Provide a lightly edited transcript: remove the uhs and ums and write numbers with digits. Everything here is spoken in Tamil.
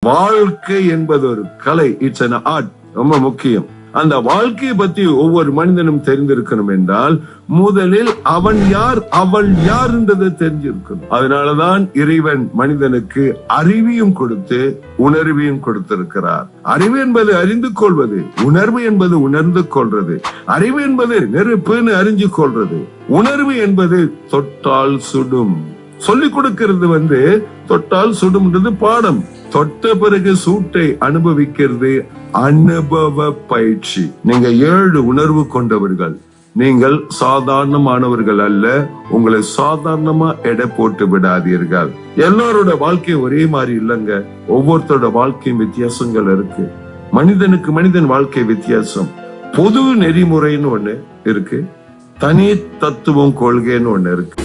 வாழ்க்கை என்பது ஒரு கலை, இட்ஸ் an art, ரொம்ப முக்கியம். அந்த வாழ்க்கையை பத்தி ஒவ்வொரு மனிதனும் தெரிந்திருக்கணும் என்றால் முதலில் அவன் யார் அவள் யார் என்றதை தெரிஞ்சிருக்கணும். அதனாலதான் இறைவன் மனிதனுக்கு அறிவையும் கொடுத்து உணர்வையும் கொடுத்திருக்கிறார். அறிவு என்பது அறிந்து கொள்வது, உணர்வு என்பது உணர்ந்து கொள்றது. அறிவு என்பது நெருப்புன்னு அறிஞ்சு கொள்றது, உணர்வு என்பது தொட்டால் சுடும். சொல்லிக் கொடுக்கிறது தொட்டால் சுடும்ன்றது பாடம், தொட்ட பிறகு சூட்டை அனுபவிக்கிறது அனுபவ பயிற்சி. நீங்க 7 உணர்வு கொண்டவர்கள், நீங்கள் சாதாரணமானவர்கள் அல்ல. உங்களை சாதாரணமா எடை போட்டு விடாதீர்கள். எல்லாரோட வாழ்க்கை ஒரே மாதிரி இல்லைங்க, ஒவ்வொருத்தரோட வாழ்க்கையும் வித்தியாசங்கள் இருக்கு. மனிதனுக்கு மனிதன் வாழ்க்கை வித்தியாசம். பொது நெறிமுறைன்னு ஒண்ணு இருக்கு, தனி தத்துவம் கொள்கைன்னு ஒண்ணு இருக்கு.